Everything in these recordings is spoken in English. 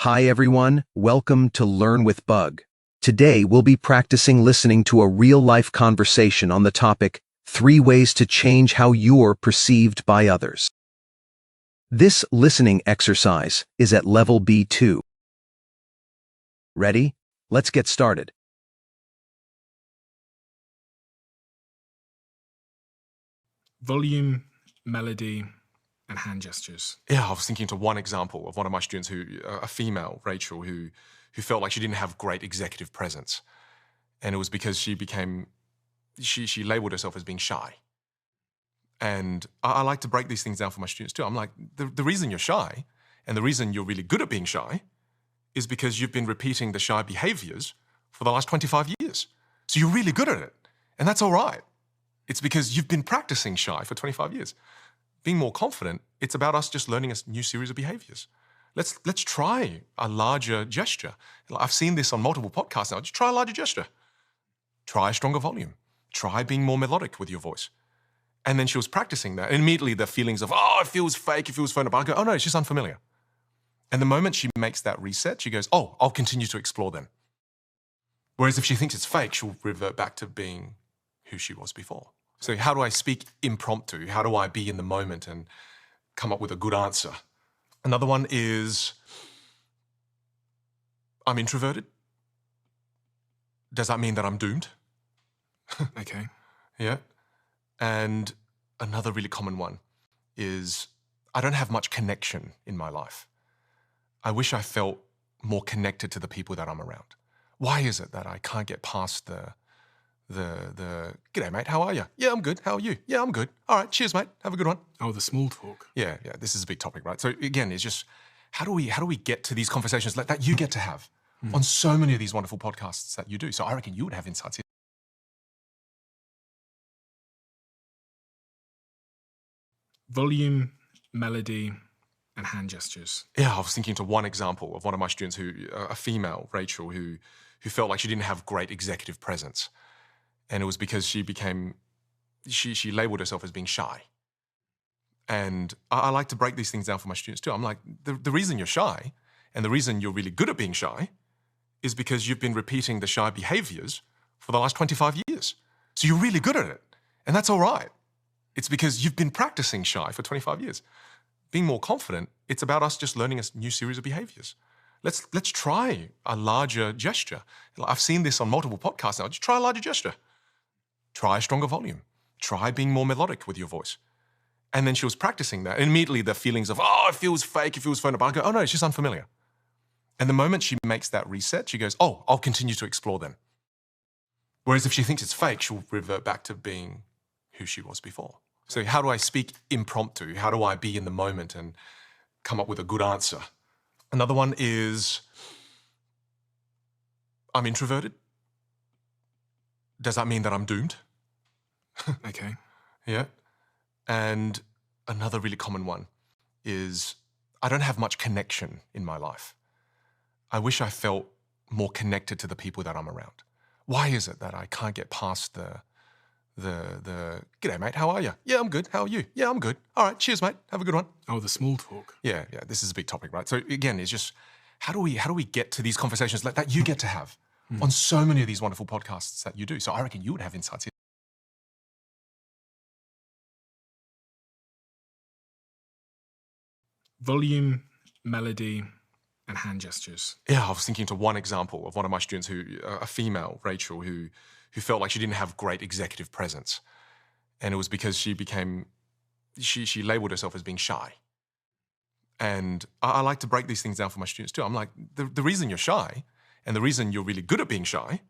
Hi everyone, welcome to Learn with Bug. Today we'll be practicing listening to a real-life conversation on the topic 3 ways to change how you're perceived by others. This listening exercise is at level B2. Ready? Let's get started. Volume, melody, and hand gestures. Yeah, I was thinking to one example of one of my students a female, Rachel, who felt like she didn't have great executive presence. And it was because she labeled herself as being shy. And I like to break these things down for my students too. I'm like, the reason you're shy and the reason you're really good at being shy is because you've been repeating the shy behaviors for the last 25 years. So you're really good at it. And that's all right. It's because you've been practicing shy for 25 years. Being more confident, it's about us just learning a new series of behaviors. Let's try a larger gesture. I've seen this on multiple podcasts now. Just try a larger gesture. Try a stronger volume. Try being more melodic with your voice. And then she was practicing that. And immediately the feelings of, oh, it feels fake, it feels phoned up. I go, oh no, it's just unfamiliar. And the moment she makes that reset, she goes, oh, I'll continue to explore then. Whereas if she thinks it's fake, she'll revert back to being who she was before. So how do I speak impromptu? How do I be in the moment and come up with a good answer? Another one is, I'm introverted. Does that mean that I'm doomed? Okay. Yeah. And another really common one is, I don't have much connection in my life. I wish I felt more connected to the people that I'm around. Why is it that I can't get past the g'day mate, how are you? Yeah, I'm good. How are you? Yeah, I'm good. All right, cheers mate. Have a good one. Oh, the small talk. Yeah, this is a big topic, right? So again, it's just how do we get to these conversations like that you get to have on so many of these wonderful podcasts that you do. So I reckon you would have insights here. Volume, melody, and hand gestures. Yeah, I was thinking to one example of one of my students a female, Rachel, who felt like she didn't have great executive presence. And it was because she labeled herself as being shy. And I like to break these things down for my students too. I'm like, the reason you're shy and the reason you're really good at being shy is because you've been repeating the shy behaviors for the last 25 years. So you're really good at it. And that's all right. It's because you've been practicing shy for 25 years. Being more confident, it's about us just learning a new series of behaviors. Let's try a larger gesture. I've seen this on multiple podcasts now. Just try a larger gesture. Try a stronger volume. Try being more melodic with your voice. And then she was practicing that. And immediately the feelings of, oh, it feels fake, it feels phoned up. I go, oh no, it's just unfamiliar. And the moment she makes that reset, she goes, oh, I'll continue to explore then. Whereas if she thinks it's fake, she'll revert back to being who she was before. So how do I speak impromptu? How do I be in the moment and come up with a good answer? Another one is, I'm introverted. Does that mean that I'm doomed? Okay. Yeah. And another really common one is, I don't have much connection in my life. I wish I felt more connected to the people that I'm around. Why is it that I can't get past the g'day mate, how are you? Yeah, I'm good. How are you? Yeah, I'm good. All right, cheers mate. Have a good one. Oh, the small talk. Yeah, this is a big topic, right? So again, it's just how do we get to these conversations like that you get to have on so many of these wonderful podcasts that you do. So I reckon you would have insights here. Volume, melody, and hand gestures. Yeah, I was thinking to one example of one of my students a female, Rachel, who felt like she didn't have great executive presence. And it was because she labeled herself as being shy. And I like to break these things down for my students too. I'm like, the reason you're shy and the reason you're really good at being shy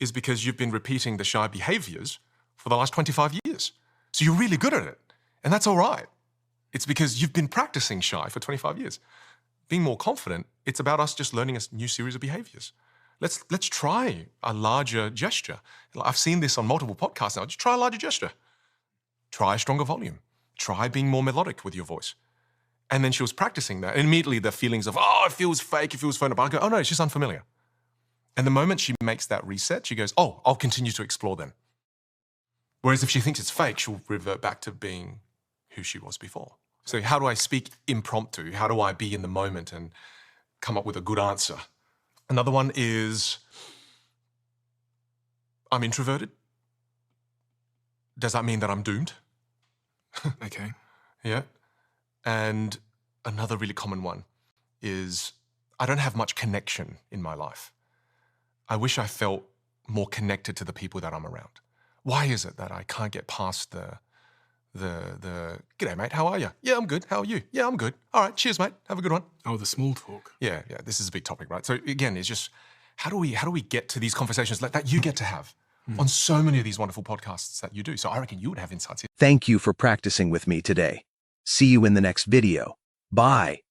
is because you've been repeating the shy behaviors for the last 25 years. So you're really good at it. And that's all right. It's because you've been practicing shy for 25 years. Being more confident, it's about us just learning a new series of behaviors. Let's try a larger gesture. I've seen this on multiple podcasts now. Just try a larger gesture. Try a stronger volume. Try being more melodic with your voice. And then she was practicing that. And immediately the feelings of, oh, it feels fake, it feels phoned up. I go, oh no, it's just unfamiliar. And the moment she makes that reset, she goes, oh, I'll continue to explore then. Whereas if she thinks it's fake, she'll revert back to being who she was before. So how do I speak impromptu? How do I be in the moment and come up with a good answer. Another one is, I'm introverted. Does that mean that I'm doomed? Okay. Yeah. And another really common one is, I don't have much connection in my life. I wish I felt more connected to the people that I'm around. Why is it that I can't get past the g'day mate, how are you? Yeah, I'm good. How are you? Yeah, I'm good. All right, cheers mate. Have a good one. Oh, the small talk. Yeah, this is a big topic, right? So again, it's just how do we get to these conversations like that you get to have on so many of these wonderful podcasts that you do? So I reckon you would have insights. Thank you for practicing with me today. See you in the next video. Bye.